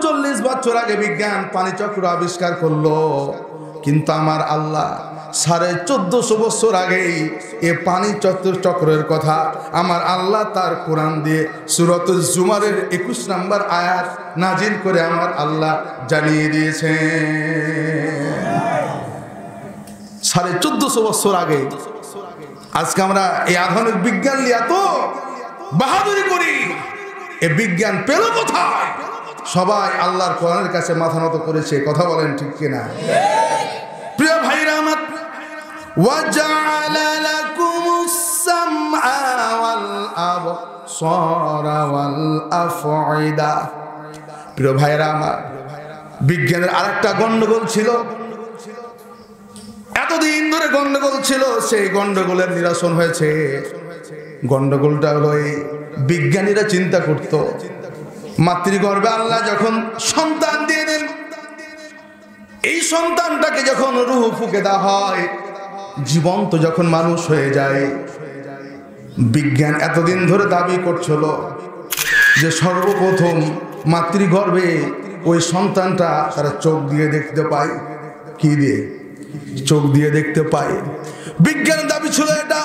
40 বছর আগে বিজ্ঞান পানি চক্র আবিষ্কার করলো, কিন্তু আমার আল্লাহ 1450 বছর আগেই এ পানি চক্রের কথা আমার আল্লাহ তার কোরআন দিয়ে সূরাতুল জুমারের 21 নম্বর আয়াত নাজিল করে আমার আল্লাহ জানিয়ে দিয়েছেন। 1450 বছর আগে। আজকে আমরা এই আধুনিক বিজ্ঞান নিয়ে এত বাহাদুরি করি, এ বিজ্ঞান পেল কোথায়? সবাই আল্লাহর কোরআনের কাছে মাথা নত করেছে। কথা বলেন ঠিক কিনা? প্রিয় ভাইরা আমার, ওয়াজআলা লাকুমুস সামআ ওয়াল আবসারা ওয়াল আফঈদা। প্রিয় ভাইরা আমার, বিজ্ঞানের আরেকটা গন্ডগোল ছিল, এতদিন ধরে গন্ডগোল ছিল, সেই গন্ডগোলের নিরসন হয়েছে। গন্ডগোলটা হলো এই বিজ্ঞানীরা চিন্তা করত, মাতৃগর্ভে আল্লাহ যখন সন্তান দিয়ে দেন, এই সন্তানটাকে যখন রূহ ফুঁকে দেওয়া হয়, জীবন্ত যখন মানুষ হয়ে যায়, বিজ্ঞান এতদিন ধরে দাবি করছিল যে সর্বপ্রথম মাতৃগর্ভে ওই সন্তানটা তারা চোখ দিয়ে দেখতে পায়। কি দিয়ে? চোখ দিয়ে দেখতে পায়। বিজ্ঞানের দাবি ছিল এটা,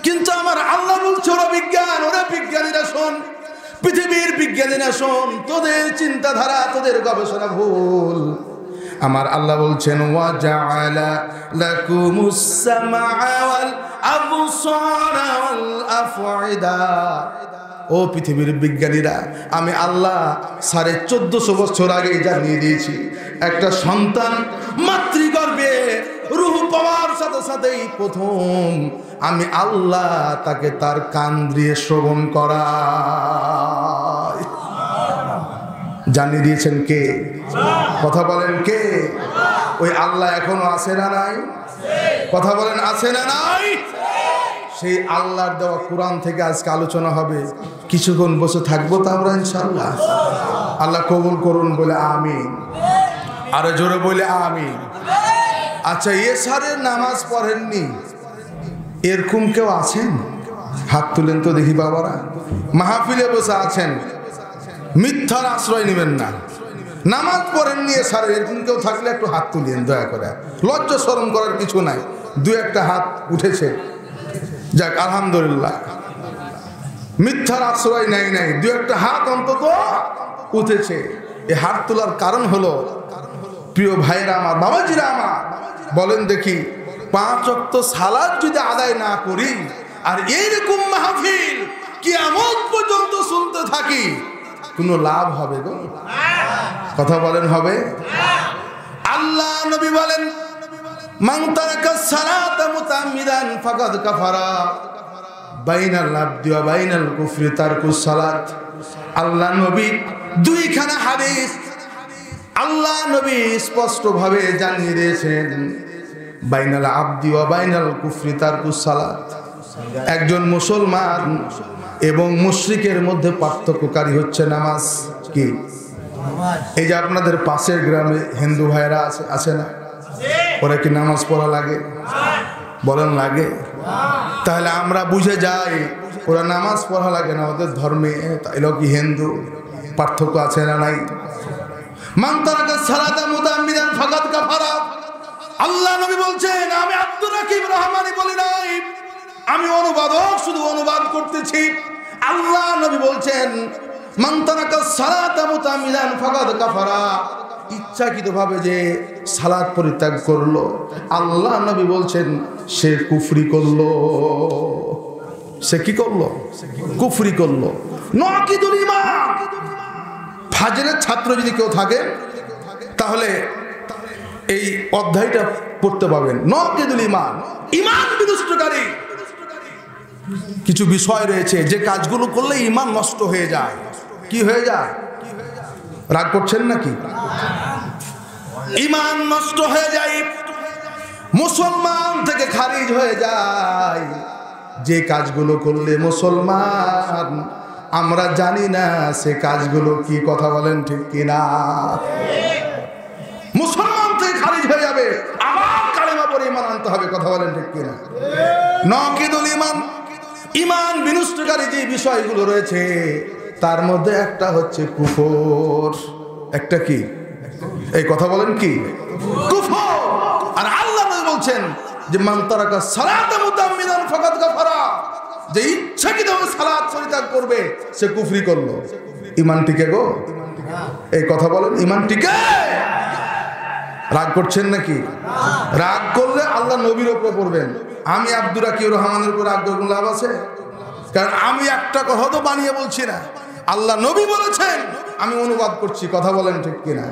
কিন্তু আমার আল্লাহ বলছে ওরা বিজ্ঞান, ওরা বিজ্ঞানীরা শোন, পৃথিবীর বিজ্ঞানীরা শোন, তোদের চিন্তাধারা, তোদের গবেষণা ভুল। আমার আল্লাহ বলছেন ওয়াজআলা লাকুমুস সামআ ওয়াল আবসারা ওয়াল আফঈদা। ও পৃথিবীর বিজ্ঞানীরা, আমি আল্লাহ 1450 বছর আগে জানিয়ে দিয়েছি, একটা সন্তান মাতৃগর্ভে রূহ পাওয়ার সাথে সাথেই প্রথম আমি আল্লাহ তাকে তার কান দিয়ে শ্রবণ করাই। জানিয়ে দিয়েছেন কে? কথা বলেন কে? ওই আল্লাহ এখনো আছে না নাই? কথা বলেন আছে না নাই? সেই আল্লাহর দেওয়া কোরআন থেকে আজকে আলোচনা হবে। কিছুক্ষণ বসে থাকবো তো আমরা ইনশাআল্লাহ। আল্লাহ কবুল করুন বলে আমিন। আরো জোরে বলে আমিন। আচ্ছা, এশারের নামাজ পড়েননি এরকম কেউ আছেন? হাত তুলেন তো দেখি বাবারা। মাহফিলে বসে আছেন, মিথ্যার আশ্রয় নেবেন না। নামাজ পড়েননি এশারের এরকম কেউ থাকলে একটু হাত তুলিয়েন দয়া করে। লজ্জা শরম করার কিছু নাই। দু একটা হাত উঠেছে, যাক আলহামদুলিল্লাহ। মিথ্যার আশ্রয় নাই, দু একটা হাত অন্তত উঠেছে। এই হাত তোলার কারণ হলো, প্রিয় ভাইরা আমার, বাবাজিরা আমার, বলেন দেখি, 5 ওয়াক্ত সালাত যদি আদায় না করি আর এইরকম মাহফিল কিয়ামত পর্যন্ত শুনতে থাকি, কোনো লাভ হবে গো? কথা বলেন হবে? আল্লাহ নবী বলেন, মান তারাকাস সালাতা মুতাআম্মিদান ফাকাদ কাফারা বাইনাল আবদি ওয়া বাইনাল কুফরি তারকুস সালাত। আল্লাহ নবী দুইখানা হাদিস আল্লাহ নবী স্পষ্ট ভাবে জানিয়ে দিয়েছেন, বাইনাল আবদি ওয়া বাইনাল কুফরি তারকুস সালাত। একজন মুসলমান এবং মুশরিকের মধ্যে পার্থক্যকারী হচ্ছে নামাজ। কি? এই যে আপনাদের পাশের গ্রামে হিন্দু ভাইরা আছে না, ওরা কি নামাজ পড়া লাগে? বলেন লাগে? তাহলে আমরা বুঝে যাই ওরা নামাজ পড়া লাগে না, ওদের ধর্মে তাইলে কি হিন্দু? পার্থক্য আছে না নাই? মান তারাকা সালাতা মুতাআম্মিদান ফাকাদ কাফারা। আল্লাহ নবী বলছেন, আমি আব্দুর রাকিব রহমানি বলি নাই, আমি অনুবাদক, শুধু অনুবাদ করতেছি। আল্লাহ নবী বলছেন, মান তারাকা সালাতা মুতাআম্মিদান ফাকাদ কাফারা। ইচ্ছাকৃতভাবে যে সালাত পরিত্যাগ করলো, আল্লাহ নবী বলছেন সে কুফরি করলো। সে কি করলো? কুফরি করলো। নাকিদুল ঈমান। ফাজরের ছাত্র যদি কেউ থাকে তাহলে এই অধ্যায়টা পড়তে পাবেন। নাকিদুল ঈমান, ঈমান বিনষ্টকারী কিছু বিষয় রয়েছে, যে কাজগুলো করলে ঈমান নষ্ট হয়ে যায়। কি হয়ে যায়? রাগ করছেন নাকি? ঈমান নষ্ট হয়ে যায়, মুসলমান থেকে খারিজ হয়ে যায়। যে কাজগুলো করলে মুসলমান আমরা জানি না সে কাজগুলো কি। কথা বলেন ঠিক কিনা? মুসলমান থেকে খারিজ হয়ে যাবে, আবার কালেমা পড়ে ঈমান আনতে হবে। কথা বলেন ঠিক কিনা? নাকিদুল ঈমান, ঈমান বিনষ্টকারী যে বিষয়গুলো রয়েছে তার মধ্যে একটা হচ্ছে কুফর। একটা কি? এই কথা বলেন কি? কুফর। আর আল্লাহ নবী বলছেন যে মান তারাকা সালাতা মুতাম্মিদান ফাকাদ কাফারা, যে ইচ্ছাকৃতভাবে সালাত পরিত্যাগ করবে সে কুফরি করলো। ঈমান টিকে গো? এই কথা বলেন, ঈমান টিকে? রাগ করছেন নাকি? রাগ করলে আল্লাহ নবীর উপর পড়বেন। আমি আব্দুর রাকিব রহমানের উপর রাগ করে লাভ আছে? কারণ আমি একটা কথা তো বানিয়ে বলছি না, আল্লাহ নবী বলেছেন, আমি অনুবাদ করছি। কথা বলেন ঠিক কিনা?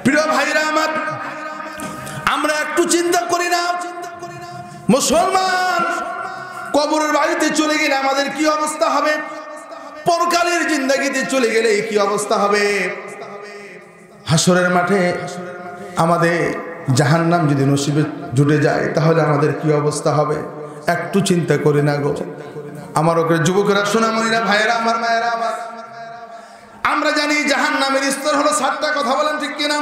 প্রিয় ভাইরা আমার, আমরা একটু চিন্তা করি না, মুসলমান কবরের বাড়িতে চলে গেলে আমাদের কি অবস্থা হবে? পরকালের জিন্দেগিতে চলে গেলে কি অবস্থা হবে? হাসরের মাঠে আমাদের জাহান্নাম যদি নসিবে জুটে যায় তাহলে আমাদের কি অবস্থা হবে? একটু চিন্তা করি না গো আমার ওকে যুবকেরা, সোনামণিরা, ভাইয়েরা আমার, মায়েরা আমার। আমরা জানি জাহান্নামের স্তর হলো 7টা। কথা বলেন ঠিক কিনা?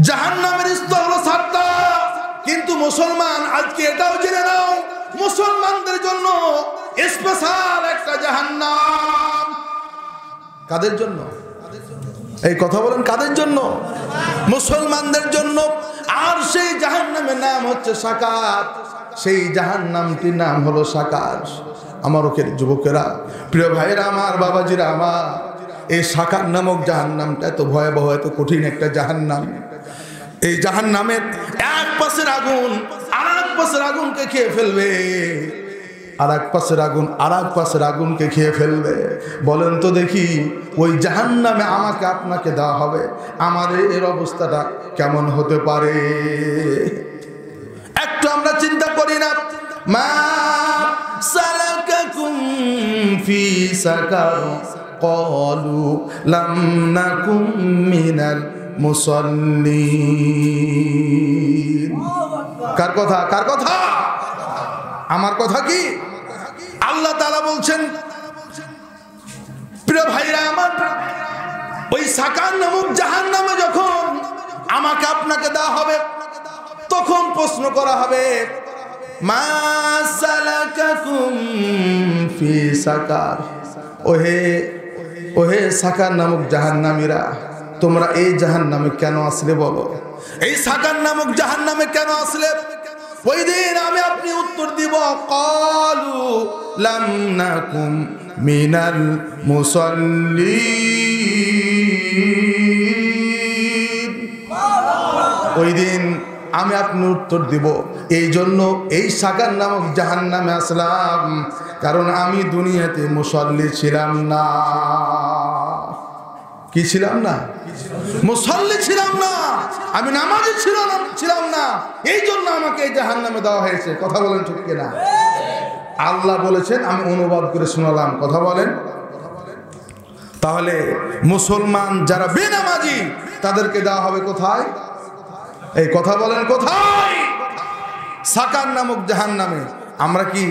জাহান্নামের স্তর হলো 7টা। কিন্তু মুসলমান আজকে এটাও জেনে নাও, মুসলমানদের জন্য স্পেশাল একটা জাহান্নাম। কাদের জন্য? এই কথা বলেন, কাদের জন্য? মুসলমানদের জন্য। আর সেই জাহান্নামের নাম হচ্ছে সাকার। সেই জাহান্নামটির নাম হলো সাকার। আমার ওকে যুবকেরা, প্রিয় ভাইয়েরা আমার, বাবাজিরা আমার, এই সাকার নামক জাহান্নামটা এত ভয়াবহ, এত কঠিন একটা জাহান্নাম। এই জাহান্নামের এক পাশের আগুন আর এক পাশের আগুনকে খেয়ে ফেলবে, আর এক পাশের আগুন আর এক পাশের আগুনকে খেয়ে ফেলবে। বলেন তো দেখি, ওই জাহান্নামে আমাকে আপনাকে দেওয়া হবে, আমাদের এর অবস্থাটা কেমন হতে পারে? একটু আমরা চিন্তা করি না? মা সালাকাকুম ফি সাকার ক্বালু লাম নাকুম মিনাল মুসাল্লিন। কার কথা? কার কথা? আমার কথা কি? আল্লাহ তাআলা বলছেন, প্রিয় ভাইরা আমার, ওই সাকার নামক জাহান্নামে যখন আমাকে আপনাকে দেওয়া হবে, তখন প্রশ্ন করা হবে, মা সালাকাকুম ফি সাকার। ওহে ওহে সাকার নামক জাহান্নামীরা, তোমরা এই জাহান্নামে কেন আসলে? বলো, এই সাকার নামক জাহান্নামে কেন আসলে? ওই দিন আমি আপনি উত্তর দিব, ক্বালু লাম নাকুম মিনাল মুসাল্লিন। ওই দিন আমি আপনি উত্তর দিব, এই জন্য এই সাকার নামক জাহান্নামে আসলাম, কারণ আমি দুনিয়াতে মুসাল্লি ছিলাম না। কি ছিলাম না? মুসাল্লি ছিলাম না, আমি নামাজি ছিলাম না, এই জন্য আমাকে এই জাহান্নামে দেওয়া হয়েছে। কথা বলেন ঠিক কিনা? আল্লাহ বলেছেন, আমি অনুবাদ করে শোনালাম। কথা বলেন। তাহলে মুসলমান যারা বেনামাজি তাদেরকে দেওয়া হবে কোথায়? এই কথা বলেন, কোথায়? সাকার নামক জাহান্নামে। আমরা কি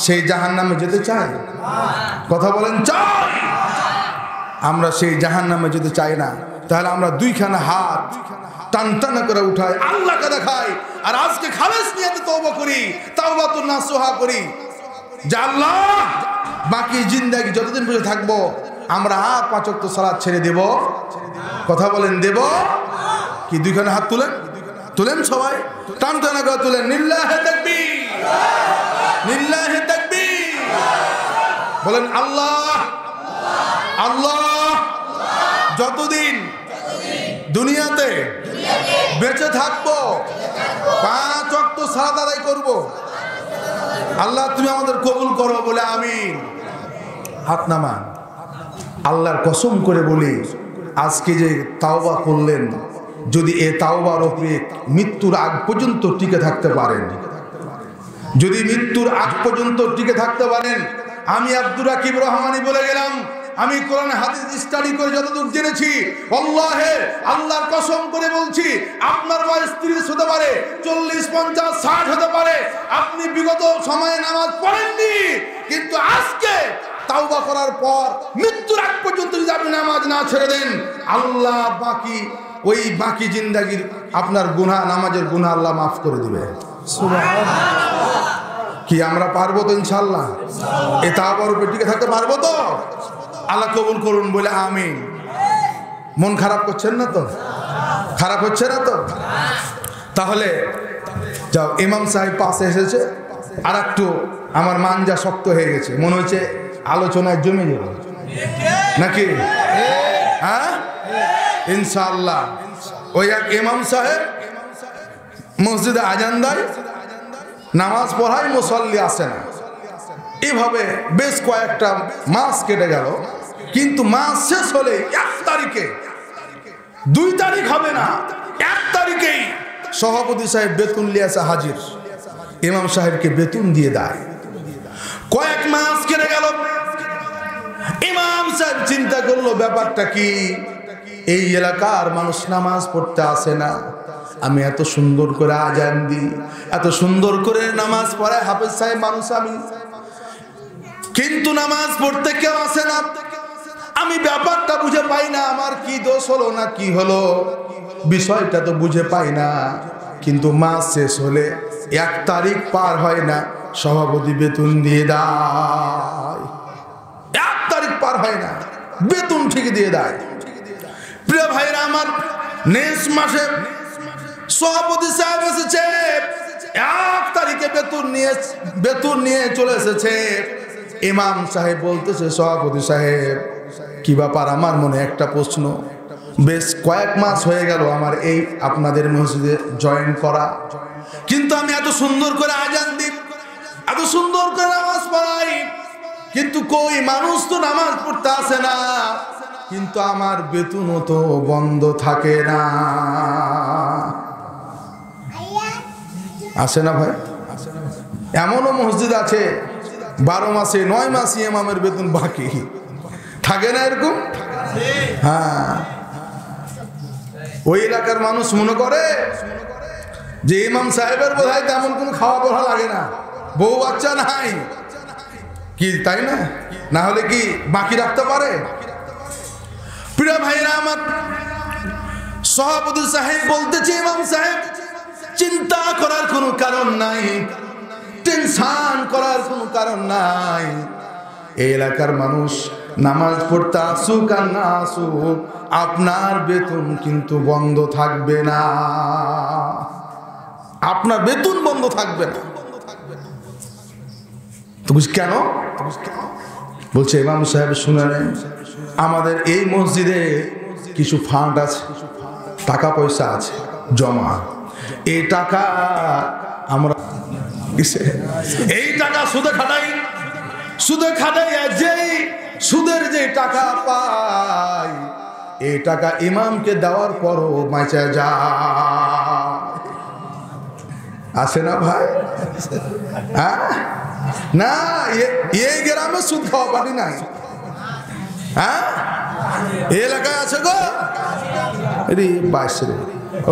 সেই জাহান্নামে যেতে চাই? কথা বলেন, চাই? আমরা সেই জাহান্নামে যেতে চাই না। তাহলে আমরা দুইখানা হাত টান টান করে উঠাই, আল্লাহকে দেখাই, আর আজকে খালেস নিয়তে তওবা করি, তাওবাতুন নাসুহা করি, যে আল্লাহ বাকি জিন্দেগি যতদিন পর্যন্ত থাকবো আমরা 5 ওয়াক্ত সালাত ছেড়ে দেব। কথা বলেন, দেব কি? দুইখানা হাত তুলেন, তুলেন সবাই, টান টান করে তুলেন। লিল্লাহি তাকবীর, লিল্লাহি তাকবীর। বলেন আল্লাহ আল্লাহ। যতদিন দুনিয়াতে বেঁচে থাকবো 5 ওয়াক্ত সালাত আদায় করব। আল্লাহ তুমি আমাদের কবুল করো বলে আমিন। হাত নামান। আল্লাহর কসম করে বলি, আজকে যে তাওবা করলেন, যদি এ তাওবার উপরে মৃত্যুর আগ পর্যন্ত টিকে থাকতে পারেন, যদি মৃত্যুর আগ পর্যন্ত টিকে থাকতে পারেন, আমি আব্দুর রাকিব রহমানি বলে গেলাম, আমি কোরআন হাদিস স্টাডি করে যতদূর জেনেছি, আল্লাহে আল্লাহর কসম করে বলছি, আপনার বয়স 30 হতে পারে, 40, 50, 60 হতে পারে, আপনি বিগত সময়ে নামাজ পড়েননি, কিন্তু আজকে তাওবা করার পর মৃত্যুর আগ পর্যন্ত যদি আপনি নামাজ না ছেড়ে দেন, আল্লাহ বাকি জিন্দেগির আপনার গুনাহ, নামাজের গুনাহ আল্লাহ মাফ করে দিবে। সুবহানাল্লাহ। কি আমরা পারবো তো? ইনশাআল্লাহ। এ তাওবার উপরে টিকে থাকতে পারবো তো? আল্লাহ কবুল করুন বলে আমিন। মন খারাপ করছেন না তো? খারাপ হচ্ছে না তো? তাহলে যাও, ইমাম সাহেব পাশে এসেছে, আর একটু আমার মানজা শক্ত হয়ে গেছে, মনে হচ্ছে আলোচনায় জমে যাবে নাকি? হ্যাঁ, ইনশাআল্লাহ। ওই এক ইমাম সাহেব মসজিদে আজান দেয়, নামাজ পড়ায়, মুসল্লি আসে না। এভাবে বেশ কয়েকটা মাস কেটে গেল, কিন্তু মাস শেষ হলে 1 তারিখে, 2 তারিখ হবে না, 1 তারিখেই সভাপতি সাহেব বেতন নিয়ে আসে হাজির, ইমাম সাহেবকে বেতন দিয়ে দেয়। কয়েক মাস কেটে গেল, ইমাম সাহেব চিন্তা করলো ব্যাপারটা কি, এই এলাকার মানুষ নামাজ পড়তে আসে না, আমি এত সুন্দর করে আজান দিই, এত সুন্দর করে নামাজ পড়ায় হাফেজ সাহেব মানুষ আমি, কিন্তু নামাজ পড়তে কেউ আসে না। আমি ব্যাপারটা বুঝে পাই না, আমার কি দোষ হলো না কি হলো, বিষয়টা তো বুঝে পাই না। কিন্তু মাস শেষ হলে 1 তারিখ পার হয় না, সভাপতি বেতন দিয়ে দেয়। 1 তারিখ পার হয় না, বেতন ঠিক দিয়ে দেয়। প্রিয় ভাইরা আমার, নেক্সট মাসে সভাপতি সাহেব এসেছে, 1 তারিখে বেতন নিয়ে চলে এসেছে। ইমাম সাহেব বলতেছে, সভাপতি সাহেব কি ব্যাপার, আমার মনে একটা প্রশ্ন, বেশ কয়েক মাস হয়ে গেল আমার এই আপনাদের মসজিদে জয়েন করা, কিন্তু আমি এত সুন্দর করে আজান দিই, এত সুন্দর করে নামাজ পড়াই, কিন্তু কই মানুষ তো নামাজ পড়তে আসে না, কিন্তু আমার বেতনও তো বন্ধ থাকে না। আসে না ভাই? এমনও মসজিদ আছে 12 মাসে 9 মাসে ইমামের বেতন বাকি থাকে না, এরকম? হ্যাঁ, ওই এলাকার মানুষ মনে করে যে ইমাম সাহেবের বোধহয় তেমন কোনো খাওয়া পড়া লাগে না, বউ বাচ্চা নাই কি, তাই না? না হলে কি বাকি রাখতে পারে? প্রিয় ভাইরা আমার, সভাপতি সাহেব বলতেছে, ইমাম সাহেব চিন্তা করার কোনো কারণ নাই, টেনশন করার কোনো কারণ নাই, এই এলাকার মানুষ নামাজ পড়তে আসুক আর না আসুক, আপনার বেতন কিন্তু বন্ধ থাকবে না, আপনার বেতন বন্ধ থাকবে না। তো বুঝ কেন? বলছে ইমাম সাহেব শুনে নেন, আমাদের এই মসজিদে কিছু ফান্ড আছে, টাকা পয়সা আছে জমা, এই টাকা আমরা এই টাকা সুদে খাটাই, সুদে খাটাইয়া যেই সুদের যে টাকা পাই, এই টাকা ইমামকে দেওয়ার পরও বাঁচা যায়। আসে না ভাই? হ্যাঁ না, এই গ্রামে সুদ খাওয়া পারি নাই, হ্যাঁ এলাকায় আছে গো।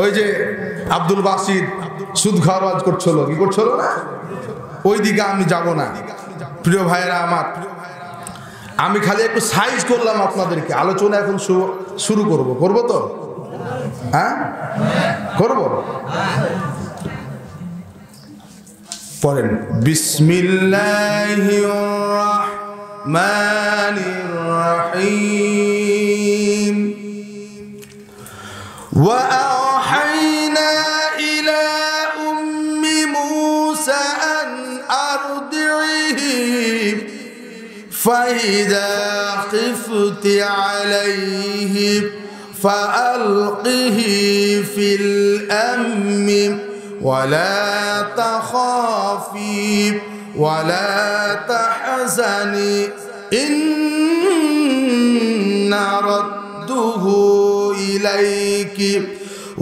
ওই যে আব্দুল বাসিদ সুদ খাওয়ার ওয়াজ করছিল, কি করছিল না, ওই দিকে আমি যাব না। প্রিয় ভাইয়েরা আমার, আমি খালি একটু সাইজ করলাম আপনাদেরকে, আলোচনা এখন শুরু করব তো? হ্যাঁ করব। পড়েন, বিসমিল্লাহির রাহমানির রহিম। ওয়া আওহাইনা ইলা উম্মি মূসা আন আরদিহি ফাইদা খিফতি আলাইহি ফাআলকিহি ফিল আম্মি ولا تخافي ولا تحزني إنا ردوه إليك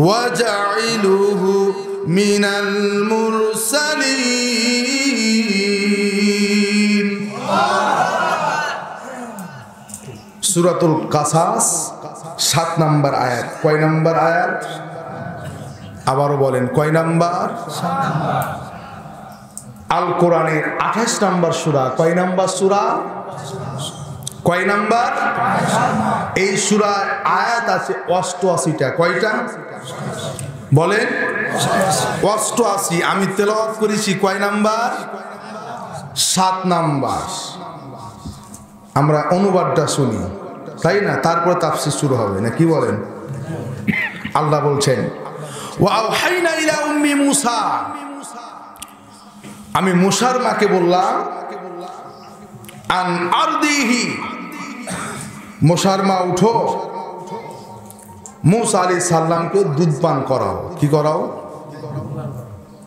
وجعلوه من المرسلين. সূরাতুল কাসাস 7 নম্বর আয়াত। কয় নম্বর আয়াত? আবারও বলেন, কয় নাম্বার? আল কোরআনের 28 নম্বর সূরা। কয় নাম্বার সূরা? কয় নাম্বার? এই সূরায় আয়াত আছে 88টা। কয়টা বলেন? 88। আমি তেলাওয়াত করেছি কয় নাম্বার? 7 নাম্বার। আমরা অনুবাদটা শুনি। তাই না? তারপর তাফসীর শুরু হবে না, কি বলেন? আল্লাহ বলছেন ওয়া আওহাইনা ইলা উম্মি মূসা, আমি মূসার মাকে বললাম আন আরদিহি, মূসার মা উঠো, মূসা আলাইহিস সালামকে দুধ পান করাও। কি করাও?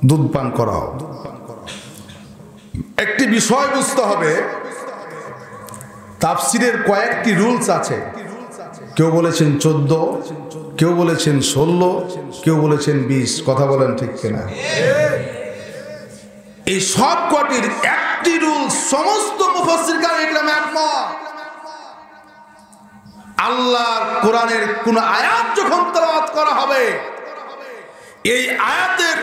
দুধ পান করাও। একটি বিষয় বুঝতে হবে, তাফসীরের কয়েকটি রুলস আছে। কেউ বলেছেন 14, কেউ বলেছেন 16, কেউ বলেছেন 20। কথা বলেন ঠিক কিনা? এই সব কটির একটি রুল সমস্ত মুফাসসিরগণ ইকরামে একমত। আল্লাহর কোরআনের কোন আয়াত যখন তেলাওয়াত করা হবে, এই আয়াতের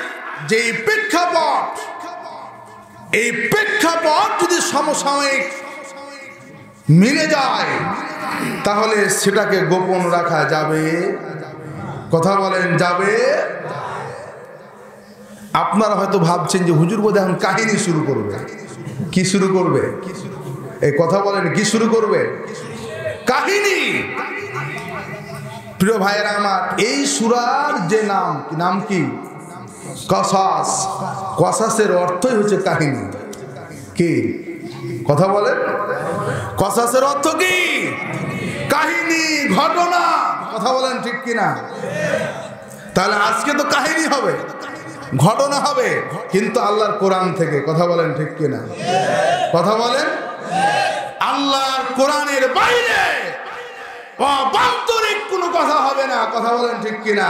যে প্রেক্ষাপট, এই প্রেক্ষাপট যদি সমসাময়িক মিলে যায় তাহলে সেটাকে গোপন রাখা যাবে। কথা বলেন যাবে? আপনারা হয়তো ভাবছেন যে হুজুর বোধহয় এখন কাহিনী শুরু করবে। কি শুরু করবে? এই কথা বলেন, কি শুরু করবে? কাহিনী। প্রিয় ভাইয়েরা আমার, এই সূরার যে নাম কি? কসাস। কসাসের অর্থই হচ্ছে কাহিনী। কি কথা বলেন? কসাসের অর্থ কি? কাহিনী, ঘটনা। কথা বলেন ঠিক কিনা? তাহলে আজকে তো কাহিনী হবে, ঘটনা হবে, কিন্তু আল্লাহর কোরআন থেকে। কথা বলেন ঠিক কিনা? কথা বলেন। আল্লাহর কোরআনের বাইরে অবান্তরিক কোনো কথা হবে না। কথা বলেন ঠিক কিনা?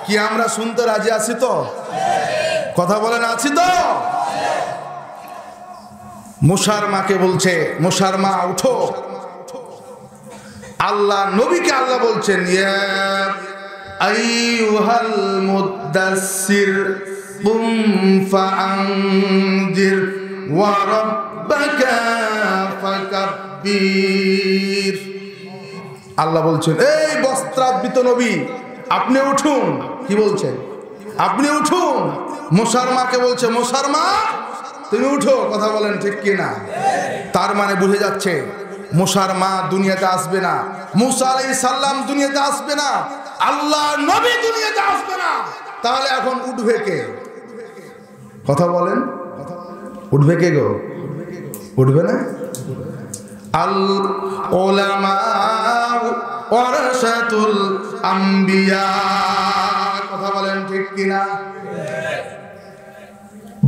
কি আমরা শুনতে রাজি আছি তো? কথা বলেন আছি তো? মূসার মাকে বলছে, মূসার মা উঠো। আল্লাহ নবীকে আল্লাহ বলছেন ইয়া আইয়ুহাল মুদাসসির কুম ফাআনজির ওয়া রাব্বাকা ফাকাব্বির। আল্লাহ বলছেন এই বস্ত্রাবৃত নবী, আপনি উঠুন। কি বলছেন? আপনি উঠুন। মূসার মাকে বলছে, মূসার মা তুমি উঠো। কথা বলেন ঠিক কিনা? তার মানে বুঝে যাচ্ছে মূসার মা দুনিয়াতে আসবে না, মূসা আলাইহিস সালাম দুনিয়াতে আসবে না, আল্লাহ নবী দুনিয়াতে আসবে না। তাহলে এখন উঠবে কে? কথা বলেন, উঠবে কে গো? উঠবে না? আল উলামা ওয়ারাসাতুল আম্বিয়া। কথা বলেন ঠিক কিনা?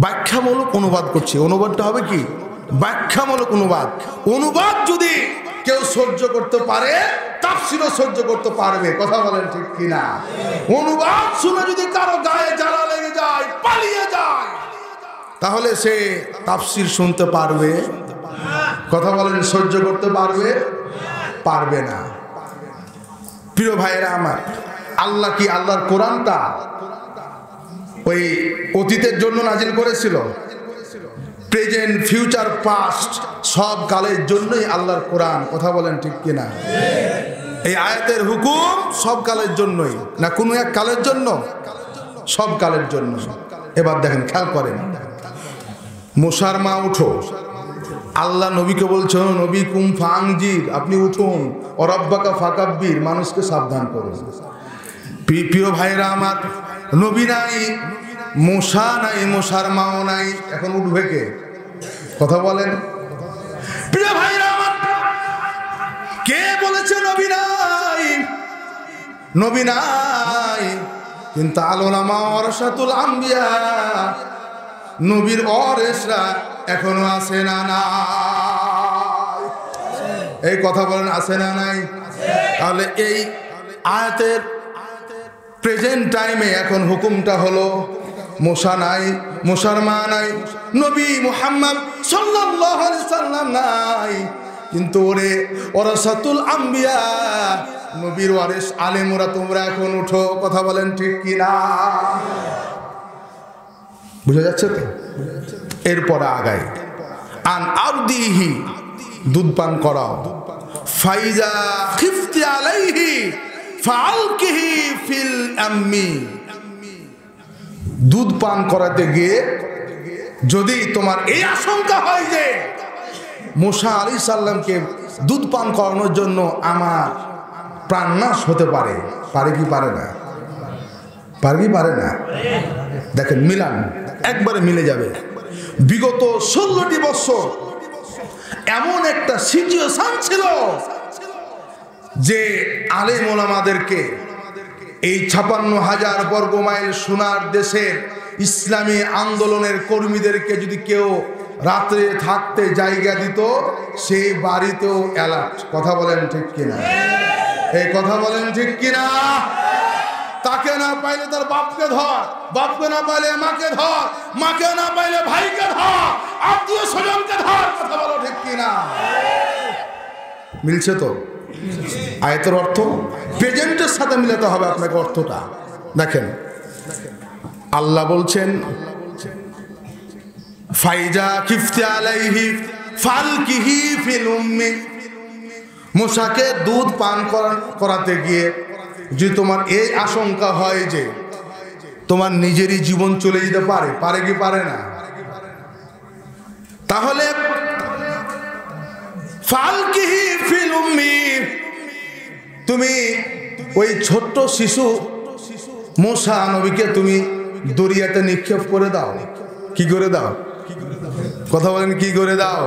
ব্যাখ্যামূলক অনুবাদ করছি। অনুবাদটা হবে কি? ব্যাখ্যামূলক অনুবাদ। অনুবাদ যদি কেউ সহ্য করতে পারে, তাফসীরও সহ্য করতে পারবে। কথা বলেন ঠিক কিনা? অনুবাদ শুনে যদি কারো গায়ে জ্বালা লেগে যায়, পালিয়ে যায়, তাহলে সে তাফসীর শুনতে পারবে? কথা বলেন সহ্য করতে পারবে? পারবে না। প্রিয় ভাইয়েরা আমার, আল্লাহ কি আল্লাহর কোরআনটা ওই অতীতের জন্য নাজিল করেছিল? প্রেজেন্ট, ফিউচার, পাস্ট সব কালের জন্যই আল্লাহর কোরআন। কথা বলেন ঠিক কিনা? এই আয়াতের হুকুম সব কালের জন্যই না কোনো এক কালের জন্য? সব কালের জন্য। এবার দেখেন, খেয়াল করেন, মূসার মা উঠো। আল্লাহ নবীকে বলছো নবী কুম ফাআনজির, আপনি উঠুন। ওয়া রাব্বাকা ফাকাব্বির, মানুষকে সাবধান করুন। প্রিয় ভাইরা আমার, নবী নাই, মূসা নাই, মূসার মাও নাই, এখন উঠবে কে? কথা বলেন। প্রিয় ভাইরা আমার, কে বলেছে নবী নাই? নবী নাই, কিন্তু আল উলামা ওয়ারাসাতুল আম্বিয়া, নবীর ওয়ারিসরা এখনো আছে না নাই? এই কথা বলেন, আছে না নাই? তাহলে এই আয়াতের প্রেজেন্ট টাইমে এখন হুকুমটা হলো মূসা নাই, মূসার মা নাই, নবী মুহাম্মদ সাল্লাল্লাহু আলাইহি সাল্লাম নাই, কিন্তু ওরে ওয়ারাসাতুল আম্বিয়া, নবীর ওয়ারিস আলেমরা তোমরা এখন উঠো। কথা বলেন ঠিক কিনা? বুঝা যাচ্ছে তো? এরপর আগাই, আন আরদিহি, দুধ পান করাও। ফাইজা খিফতি আলাইহি ফাআলকিহি ফিল আম্মি, দুধ পান করাতে গিয়ে যদি তোমার এই আশঙ্কা হয় যে মূসা আলাইহিস সালামকে দুধ পান করানোর জন্য আমার প্রাণনাশ হতে পারে, পারে কি পারে না? পারে কি পারে না? দেখেন মিলান, একবারে মিলে যাবে। বিগত 16টি বছর এমন একটা সিচুয়েশন ছিল যে আলেম ওলামাদেরকে এই 56,000 বর্গ মাইল সোনার দেশের ইসলামী আন্দোলনের কর্মীদেরকে যদি কেউ রাত্রে থাকতে জায়গা দিত, সেই বাড়িতেও অ্যালার্ট। কথা বলেন ঠিক কিনা? এই কথা বলেন ঠিক কিনা? তাকে না পাইলে তার বাপকে ধর, বাপকে না পাইলে মাকে ধর, মাকে না পাইলে ভাইকে ধর, আত্মীয় স্বজনকে ধর। কথা বলো ঠিক কিনা? মিলছে তো? আয়াতের অর্থ প্রেজেন্টের সাথে মিলাতে হবে আপনাকে অর্থটা। দেখেন আল্লাহ বলছেন ফাইজা কিফতি আলাইহি ফালকিহি ফিল উম্মি, মুসাকে দুধ পান করাতে গিয়ে যদি তোমার এই আশঙ্কা হয় যে তোমার নিজেরই জীবন চলে যেতে পারে, পারে কি পারে না? তাহলে ফালকিহি ফিল উম্মি, তুমি ওই ছোট্ট শিশু মুসা নবীকে তুমি দরিয়াতে নিক্ষেপ করে দাও। কি করে দাও? কথা বলেন, কি করে দাও?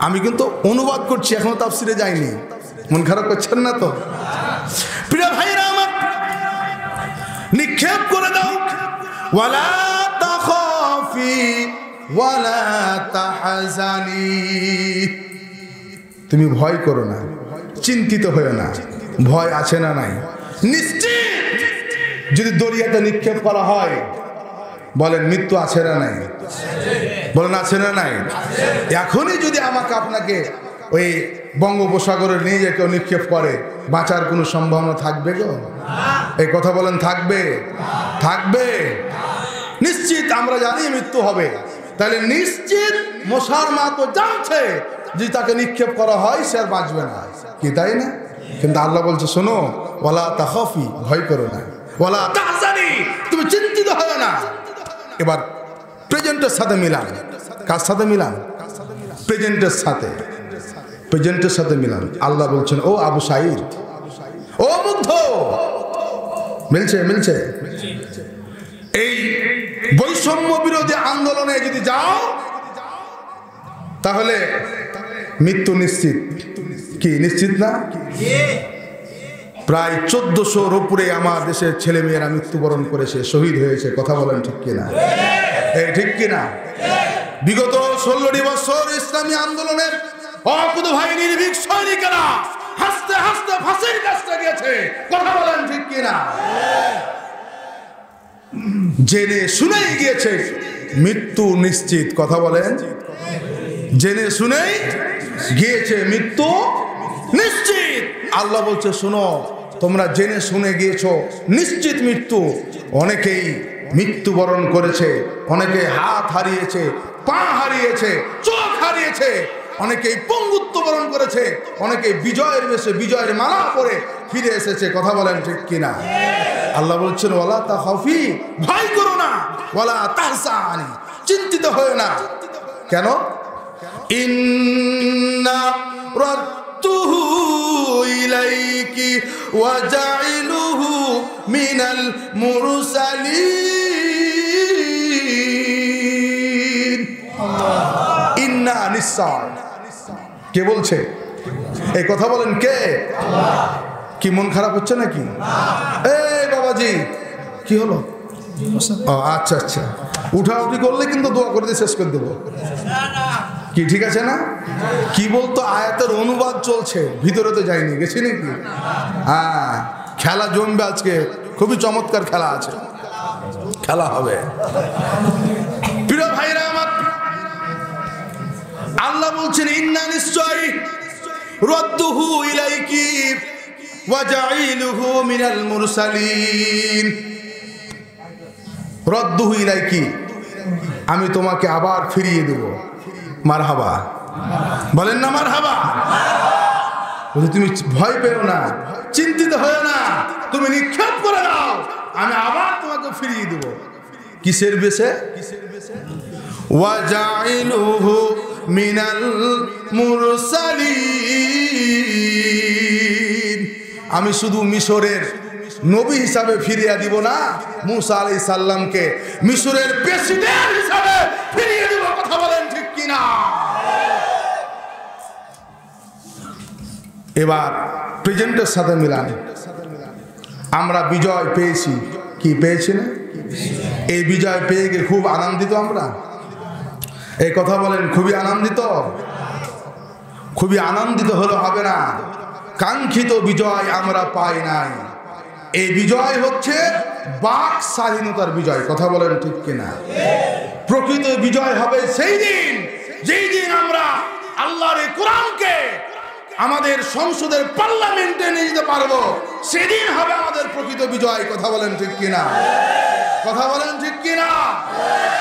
আমি কিন্তু অনুবাদ করছি, এখনো তাফসিরে যাইনি, মন খারাপ করছেন না তো? প্রিয় ভাইরা আমার, নিক্ষেপ করে দাও। ওয়ালা তাখাফি ওয়ালা তাহজানি, তুমি ভয় করো না, চিন্তিত হয়ো না। ভয় আছে না নাই? নিশ্চিত যদি দরিয়াতে নিক্ষেপ করা হয়, বলেন মৃত্যু আছে না নাই? বলেন আছে না নাই? এখনই যদি আমাকে আপনাকে ওই বঙ্গোপসাগরে নিয়ে যে কেউ নিক্ষেপ করে, বাঁচার কোনো সম্ভাবনা থাকবে গো? এই কথা বলেন, থাকবে? থাকবে? নিশ্চিত আমরা জানি মৃত্যু হবে, তাহলে নিশ্চিত মশার মা তো জানছে যে তাকে নিক্ষেপ করা হয় সে আর বাঁচবে না, কি তাই না? কিন্তু আল্লাহ বলছে শোনো, ওয়ালা তাখাফি, ভয় করো না, ওয়ালা তাহজানি, তুমি চিন্তিত হয় না। এবার প্রেজেন্টের সাথে মিলান। কার সাথে মিলান? প্রেজেন্টের সাথে, প্রেজেন্টের সাথে মিলান। আল্লাহ বলছেন ও আবু সাঈদ, ও মুগ্ধ, মিলছে? মিলছে? এই বৈষম্য বিরোধী আন্দোলনে যদি যাও তাহলে মৃত্যু নিশ্চিত। কি নিশ্চিত না? প্রায় 1400-র উপরে আমার দেশের ছেলে মেয়েরা মৃত্যুবরণ করেছে, শহীদ হয়েছে। কথা বলেন ঠিক কিনা? এই ঠিক কিনা? বিগত 16টি বছর ইসলামী আন্দোলনের অকুত ভাই নির্ভীক সৈনিকেরা হাসতে হাসতে ফাঁসির কাছে গেছে। কথা বলেন ঠিক কিনা? জেনে শুনেই গিয়েছে মৃত্যু নিশ্চিত। কথা বলেন, জেনে শুনেই গিয়েছে মৃত্যু নিশ্চিত। আল্লাহ বলছে শোনো, তোমরা জেনে শুনে গিয়েছো নিশ্চিত মৃত্যু। অনেকেই মৃত্যুবরণ করেছে, অনেকে হাত হারিয়েছে, পা হারিয়েছে, চোখ হারিয়েছে, অনেকেই পঙ্গুত্ব বরণ করেছে, অনেকে বিজয়ের বেশে বিজয়ের মালা পরে ফিরে এসেছে। কথা বলেন ঠিক কিনা? আল্লাহ বলছেন ওয়ালা তাখাফি, ভয় করো না, ওয়ালা তাহজানি, চিন্তিত হয়ো না। কেন? ইন্না রাদ্দুহু ইলাইকি ওয়া জাইলুহু মিনাল মুরসালিন। ইন্না, নিশ্চয়। কে বলছে এই কথা? বলেন কে? কি মন খারাপ হচ্ছে নাকি? এই বাবাজি, কি হলো? আচ্ছা আচ্ছা, উঠাউঠি করলে কিন্তু দোয়া করে দিয়ে শেষ করে দেবো। কি ঠিক আছে না? কি বলতো? আয়াতের অনুবাদ চলছে, ভিতরে তো যায়নি, গেছি নাকি? হ্যাঁ, খেলা জমবে আজকে, খুবই চমৎকার খেলা আছে, খেলা হবে। প্রিয় ভাইরা আমার, আল্লাহ বলছেন ইন্না, নিশ্চয়, রাদ্দুহু ইলাইকি ওয়া জাইলুহু মিনাল মুরসালিন। রাদ্দুহু ইলাইকি, আমি তোমাকে আবার ফিরিয়ে দেব। মারহাবা, বলেন না মারহাবা? তুমি ভয় পেও না, চিন্তিত হয়ো না, তুমি নিক্ষেপ করে দাও, আমি আবার তোমাকে ফিরিয়ে দেব। কিসের বেশে? ওয়া জাইলুহু মিনাল মুরসালিন। আমি শুধু মিশরের নবী হিসাবে ফিরিয়ে দিব না, মুসা আলাইহিস সালামকে মিশরের প্রেসিডেন্ট হিসাবে ফিরিয়ে দিব। কথা বলেন ঠিক কিনা? এবার প্রেজেন্টের সাথে মিলান। আমরা বিজয় পেয়েছি, কি পেয়েছি না? এই বিজয় পেয়ে গিয়ে খুব আনন্দিত আমরা। এই কথা বলেন, খুবই আনন্দিত। খুবই আনন্দিত হলে হবে না, কাঙ্ক্ষিত বিজয় আমরা পাই নাই। এই বিজয় হচ্ছে বাক স্বাধীনতার বিজয়। কথা বলেন ঠিক কিনা? প্রকৃত বিজয় হবে সেই দিন, যেই দিন আমরা আল্লাহর এই কোরআনকে আমাদের সংসদের পার্লামেন্টে নিয়ে যেতে পারবো, সেদিন হবে আমাদের প্রকৃত বিজয়। কথা বলেন ঠিক কিনা? কথা বলেন ঠিক কিনা?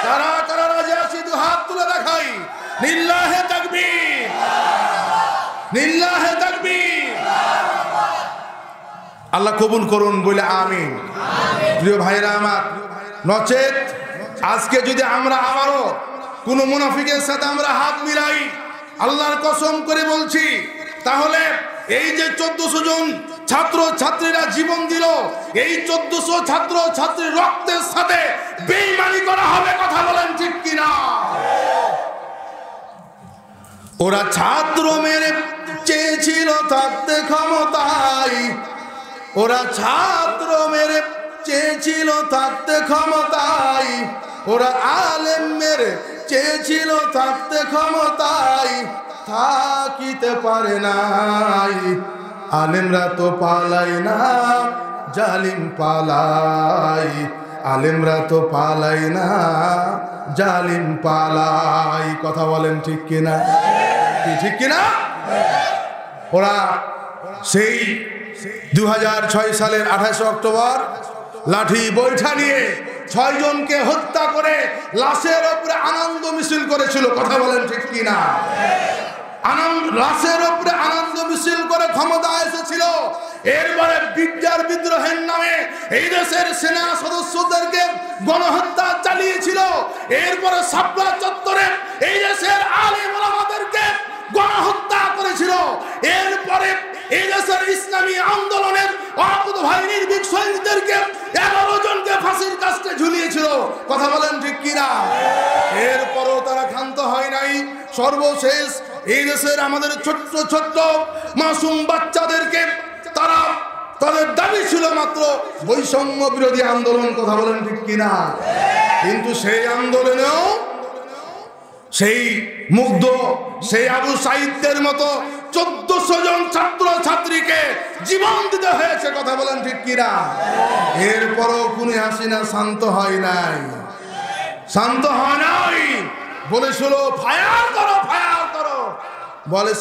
কারা কারা রাজি আছি দু হাত তুলে দেখাই। লিল্লাহে তাকবীর, লিল্লাহে তাকবীর। আল্লাহ কবুল করুন বলে আমিন। প্রিয় ভাইরা আমার, নচেত আজকে যদি আমরা আবারও কোনো মুনাফিকের সাথে আমরা হাত মিলাই, আল্লাহর কসম করে বলছি, তাহলে এই যে 1400 জন ছাত্র ছাত্রীরা জীবন দিল, এই 1400 ছাত্র ছাত্রীর রক্তের সাথে বেঈমানি করা হবে। কথা বলেন ঠিক কিনা? ওরা ছাত্র মেরে চেয়েছিল থাকতে ক্ষমতায়, ওরা ছাত্র মেরে চেয়েছিল থাকতে ক্ষমতায়, ওরা আলেম মেরে চেয়েছিল থাকতে ক্ষমতায়, থাকিতে পারে নাই। আলেমরা তো পালাই না, জালিম পালাই। আলেমরা তো পালাই না, জালিম পালাই। কথা বলেন ঠিক কিনা? ঠিক কিনা? ওরা সেই 2006 সালের 28 অক্টোবর লাঠি বৈঠা নিয়ে 6 জনকে হত্যা করে লাশের উপরে আনন্দ মিছিল করেছিল। কথা বলেন ঠিক কিনা? লাশের উপরে আনন্দ মিছিল করে ক্ষমতা এসেছিল। এরপরে বিদ্যার বিদ্রোহের নামে এই দেশের সেনা সদস্যদেরকে গণহত্যা চালিয়েছিল। এরপরে শাপলা চত্বরে এই দেশের আলেম ওলামাদেরকে গণহত্যা করেছিল। এরপরে এই দেশের ইসলামী আন্দোলনের অবুধ বাহিনীর সৈনিকদেরকে 11 জনকে ফাঁসির কাস্টে ঝুলিয়েছিল। কথা বলেন ঠিক কিনা? এরপরও তারা ক্ষান্ত হয় নাই। সর্বশেষ এই দেশের আমাদের ছোট্ট ছোট্ট মাসুম বাচ্চাদেরকে তারা, তাদের দাবি ছিল মাত্র বৈষম্য বিরোধী আন্দোলন। কথা বলেন ঠিক কিনা? কিন্তু সেই আন্দোলনেও সেই মুগ্ধ, সেই আবু সাঈদের মতো 1400 জন ছাত্র ছাত্রীকে জীবন দিতে হয়েছে। কথা বলেন ঠিক কিনা? এরপরও কুনি হাসিনা শান্ত হয় নাই, শান্ত হয় নাই। বলেছিল ফায়ার করো, ফায়ার করো। বলে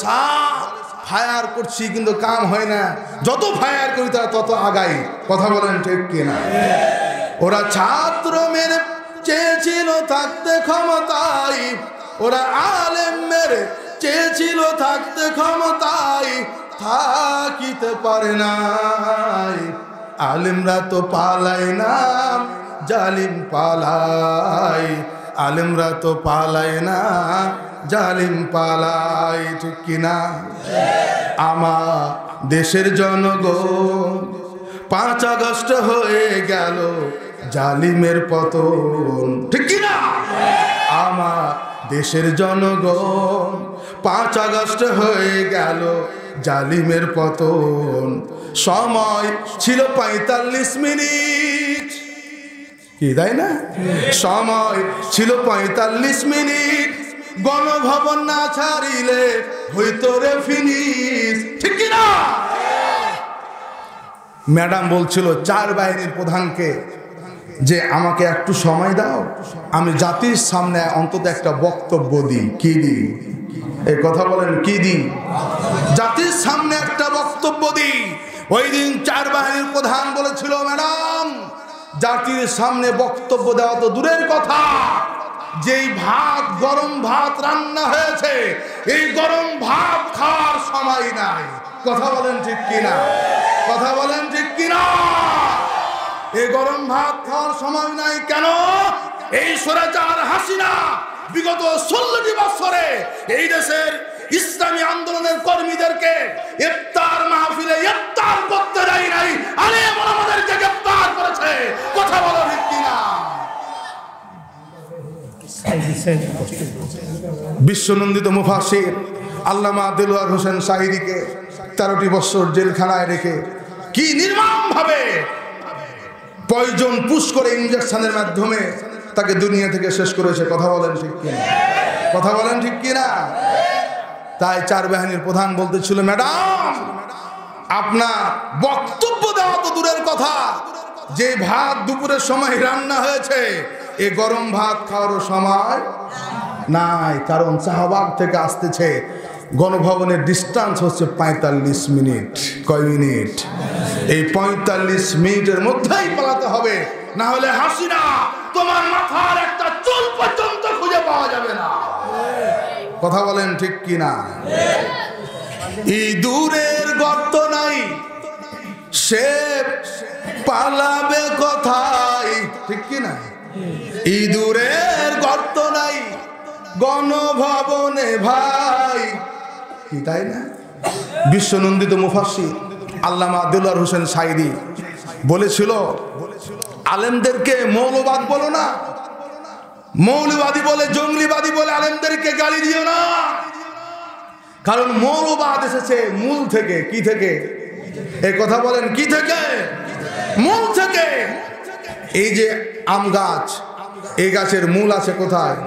ফায়ার করছি কিন্তু কাম হয় না, যত ফায়ার করি তারা তত আগাই। কথা বলেন ঠিক কিনা? ওরা ছাত্র মেরে চেয়েছিল থাকতে ক্ষমতায়, ওরা আলেম মেরে চেয়েছিল থাকতে ক্ষমতায়, থাকিতে পারে নাই। আলেমরা তো পালাই না, জালিম পালাই। আলেমরা তো পালাই না, জালিম পালাই। ঠিক কিনা? আমার দেশের জনগণ 5 আগস্ট হয়ে গেল জালিমের পতন। ঠিক কিনা? আমার দেশের জনগণ 5 আগস্ট হয়ে গেল জালিমের পতন। সময় ছিল 45 মিনিট, কি তাই না? সময় ছিল 45 মিনিট, গণভবন না ছাড়িলে হইতো রে ফিনিশ। ঠিক কিনা? ম্যাডাম বলছিল 4 বাহিনীর প্রধানকে যে আমাকে একটু সময় দাও, আমি জাতির সামনে অন্তত একটা বক্তব্য দিই। কি দিই? এই কথা বলেন, কি দিই? জাতির সামনে একটা বক্তব্য দিই। ওই দিন 4 বাহিনীর প্রধান বলেছিল, ম্যাডাম জাতির সামনে বক্তব্য দেওয়া তো দূরের কথা, যেই ভাত, গরম ভাত রান্না হয়েছে, এই গরম ভাত খাওয়ার সময় নাই। কথা বলেন ঠিক কিনা? কথা বলেন ঠিক কিনা? এই গরম ভাত খাওয়ার সময় নাই। কেন? এই স্বৈরাচার হাসিনা বিগত 16টি বছরে এই দেশের ইসলামী আন্দোলনের কর্মীদেরকে ইফতার মাহফিলে ইফতার করতে দেয় নাই, আলেম ওলামাদেরকে গ্রেফতার করেছে। কথা বলো ঠিক কিনা? বিশ্বনন্দিত মুফাসসির আল্লামা দেলোয়ার হোসেন সাঈদীকে 13টি বছর জেলখানায় রেখে কি নির্মমভাবে পয়জন পুশ করে ইনজেকশনের মাধ্যমে তাকে দুনিয়া থেকে শেষ করেছে। কথা বলেন ঠিক কিনা? কথা বলেন ঠিক কিনা? তাই চার বাহিনীর প্রধান বলতেছিল, ম্যাডাম আপনার বক্তব্য দেওয়া তো দূরের কথা, যে ভাত দুপুরের সময় রান্না হয়েছে এই গরম ভাত খাওয়ার সময় নাই, কারণ শাহবাগ থেকে আসতেছে গণভবনের ডিস্টেন্স হচ্ছে 45 মিনিট। কয় মিনিট? এই 45 মিনিটের মধ্যেই পালাতে হবে, না হলে হাসিনা তোমার মাথার একটা চুল পর্যন্ত খুঁজে পাওয়া যাবে না। কথা বলেন ঠিক কিনা? ইঁদুরের গর্ত নাই, সে পালাবে কোথায়? ঠিক কিনা? ইঁদুরের গর্ত নাই গণভবনে ভাই, কি তাই না? বিশ্বনন্দিত মুফাসসির আল্লামা দেলোয়ার হোসেন সাঈদী বলেছিল, আলেমদেরকে মৌলবাদ বলো না, মৌলবাদী বলে জঙ্গলিবাদী বলে আলেমদেরকে গালি দিও না, কারণ মৌলবাদ এসেছে মূল থেকে। কি থেকে? এই কথা বলেন, কি থেকে? মূল থেকে। এই যে আম গাছ, এই গাছের মূল আছে কোথায়?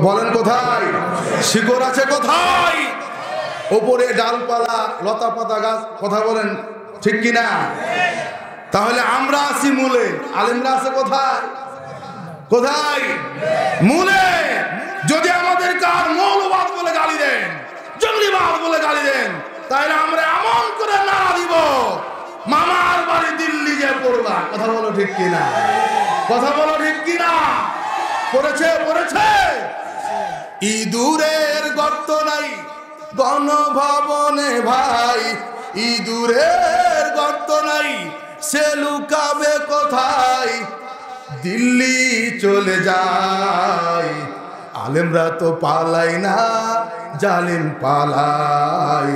বলেন কোথায়? শিকড় আছে কোথায়? ওপরে ডালপালা লতা পাতা গাছ। কথা বলেন ঠিক কিনা? তাহলে আমরা আছি মূলে, আলেমরা আছে কোথায়? কোথায়? মূলে। যদি আমাদের কার মৌলবাদ বলে গালি দেন, জঙ্গলিবাদ বলে গালি দেন, তাহলে আমরা এমন করে নাড়া দিব, মামার বাড়ি দিল্লি যে পড়বা। কথা বলো ঠিক কিনা? কথা বলো ঠিক কিনা? পড়েছে পড়েছে। ইঁদুরের গর্ত নাই গণভবনে ভাই, ইঁদুরের গর্ত নাই, সে লুকাবে কোথায়? দিল্লি চলে যায়। আলেমরা তো পালাই না, জালিম পালাই।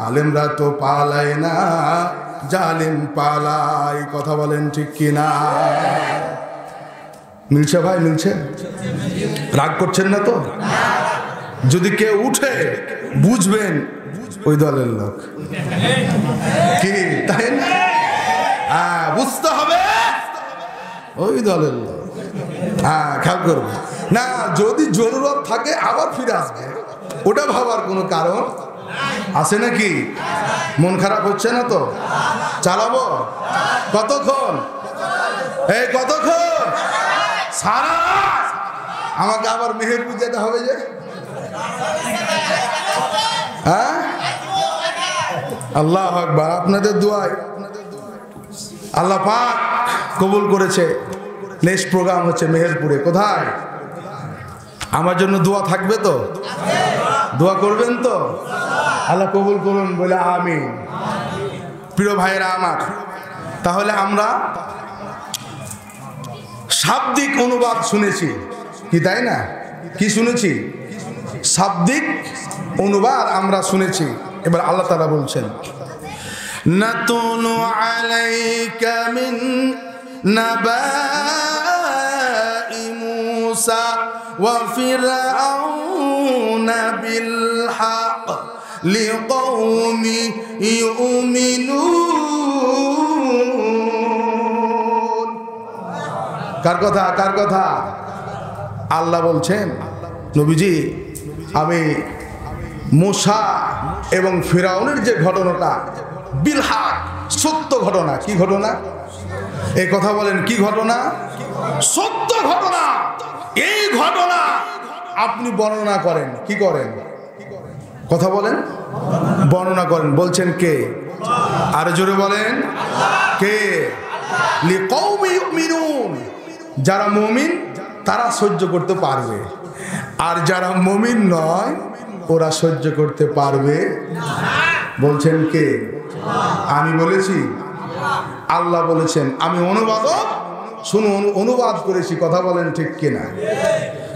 আলেমরা তো পালাই না, জালিম পালাই। কথা বলেন ঠিক কিনা? মিলছে ভাই? মিলছে? রাগ করছেন না তো? যদি কেউ উঠে বুঝবেন ওই দলের লোক। কি তাই না? বুঝতে হবে ওই দলের লোক। খেয়াল করবো না, যদি জরুরত থাকে আবার ফিরে আসবে, ওটা ভাবার কোনো কারণ আছে নাকি? মন খারাপ হচ্ছে না তো? চালাবো কতক্ষণ? এই কতক্ষণ? সারা রাত। আমাকে আবার মেহেরপুর যেতে হবে যে। হ্যাঁ, আল্লাহু আকবার। আপনাদের দোয়ায় আল্লাহ পাক কবুল করেছে। নেক্সট প্রোগ্রাম হচ্ছে মেহেরপুরে। কোথায়? আমার জন্য দোয়া থাকবে তো? দোয়া করবেন তো? আল্লাহ কবুল করুন বলে আমিন। প্রিয় ভাইয়েরা আমার, তাহলে আমরা শাব্দিক অনুবাদ শুনেছি, কি তাই না? কি শুনেছি? শাব্দিক অনুবাদ আমরা শুনেছি। এবার আল্লাহ তাআলা বলছেন, নাতুলু আলাইকা মিন নাবাই মূসা ওয়া ফিরআউনা বিল হক লিকওমি ইউমিনুন। কার কথা? কার কথা? আল্লাহ বলছেন, নবীজি আমি মূসা এবং ফিরাউনের যে ঘটনাটা, বিল হক, সত্য ঘটনা। কি ঘটনা? এই কথা বলেন, কি ঘটনা? সত্য ঘটনা। এই ঘটনা আপনি বর্ণনা করেন। কি করেন? কথা বলেন, বর্ণনা করেন। বলছেন কে? আর জোরে বলেন, কে? লিকওমি ইউমিনুন। যারা মুমিন তারা সহ্য করতে পারবে, আর যারা মুমিন নয় ওরা সহ্য করতে পারবে। বলছেন কে? আমি বলেছি? আল্লাহ বলেছেন। আমি অনুবাদক, শুনুন, অনুবাদ করেছি। কথা বলেন ঠিক কিনা?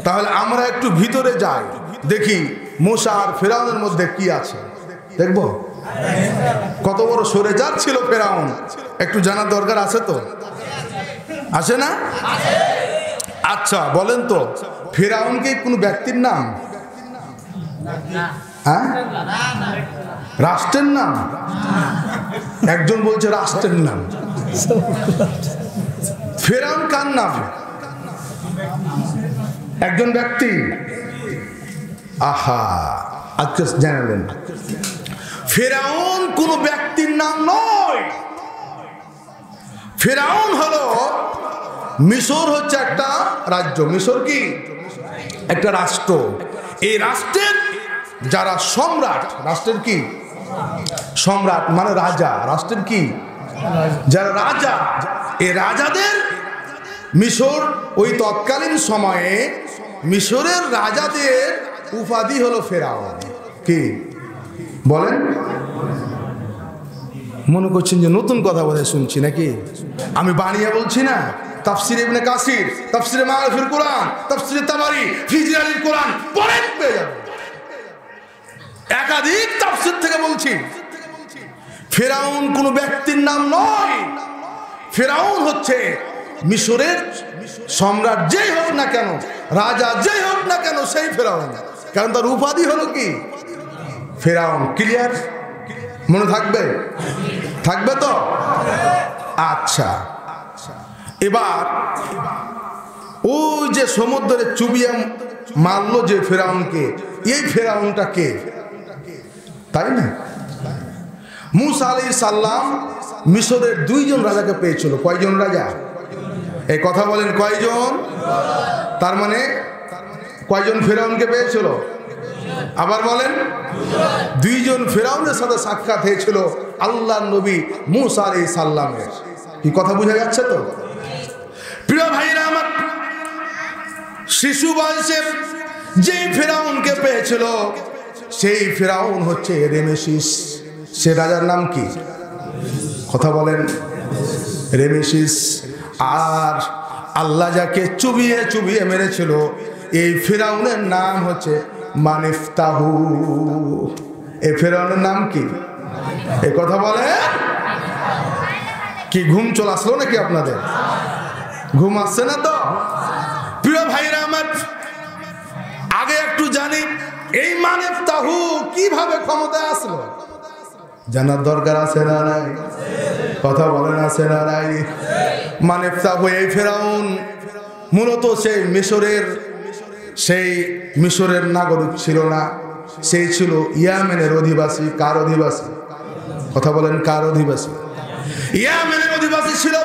তাহলে আমরা একটু ভিতরে যাই, দেখি মুসা আর ফেরাউনের মধ্যে কি আছে দেখবো। কত বড় সরেজার ছিল ফেরাউন, একটু জানার দরকার আছে তো, আছে না? আচ্ছা বলেন তো, ফেরাউন কি কোনো ব্যক্তির নাম? হ্যাঁ, রাষ্ট্রের নাম? একজন বলছে রাষ্ট্রের নাম। ফেরাউন কার নাম? একজন ব্যক্তি। আহা, আজকে জানালেন ফেরাউন কোন ব্যক্তির নাম নয়। ফেরাউন হলো, মিশর হচ্ছে একটা রাজ্য। মিশর কি একটা রাষ্ট্র। এই রাষ্ট্রের যারা সম্রাট, রাষ্ট্রের কি সম্রাট মানে রাজা, রাষ্ট্রের কি যারা রাজা, এই রাজাদের মিশর ওই তৎকালীন সময়ে মিশরের রাজাদের উপাধি হলো ফেরাউন। কি বলেন? মনে করছেন যে নতুন কথা বলে শুনছি নাকি? আমি বানিয়ে বলছি না। তাফসিরে ইবনে কাসির, তাফসিরে মাআরিফুল কোরআন, তাফসিরে তাবারি, ফিজরালিল কোরআন পড়েন পেয়ে যাবেন। একাধিক তাফসির থেকে বলছি, ফেরাউন কোন ব্যক্তির নাম নয়। ফেরাউন হচ্ছে মিশরের সম্রাট, যেই হোক না কেন, রাজা যেই হোক না কেন, সেই ফেরাউন। কারণ তার উপাধি হলো কি ফেরাউন। ক্লিয়ার? মনে থাকবে? থাকবে তো? আচ্ছা, এবার ওই যে সমুদ্রে চুবিয়ে মারলো যে ফেরাউনকে, এই ফেরাউনটা কে? তাই না? মুসা আলাইহিস সালাম মিশরের দুইজন রাজাকে পেয়েছিল। কয়জন রাজা? এই কথা বলেন, কয়জন? তার মানে কয়জন ফেরাউনকে পেয়েছিল? আবার বলেন, দুইজন ফেরাউনের সাথে সাক্ষাৎ হয়েছিল আল্লাহর নবী মুসা আলাইহিস সালামের। কি কথা বোঝা যাচ্ছে তো? প্রিয় ভাইরা আমার, শিশু বয়সে যেই ফেরাউনকে পেয়েছিল সেই ফেরাউন হচ্ছে রেমেসিস। সে রাজার নাম কি? কথা বলেন, রেমেসিস। আর আল্লাহ যাকে চুবিয়ে চুবিয়ে মেরেছিল, এই ফেরাউনের নাম হচ্ছে মানিফতাহু। এই ফেরাউনের নাম কি? এই কথা বলে কি? ঘুম চলে আসলো নাকি আপনাদের? ঘুম আসছে না তো? প্রিয় ভাইরা আমার, আগে একটু জানি এই মানিফতাহু কিভাবে ক্ষমতায় আসলো, জানার দরকার আছে না নাই? কথা বলেন, আছে না নাই? মানিফতাহু এই ফেরাউন মূলত সেই মিশরের নাগরিক ছিল না, সেই ছিল ইয়ামেনের অধিবাসী। কার অধিবাসী? কথা বলেন, কার অধিবাসী? ইয়ামেনের অধিবাসী ছিল।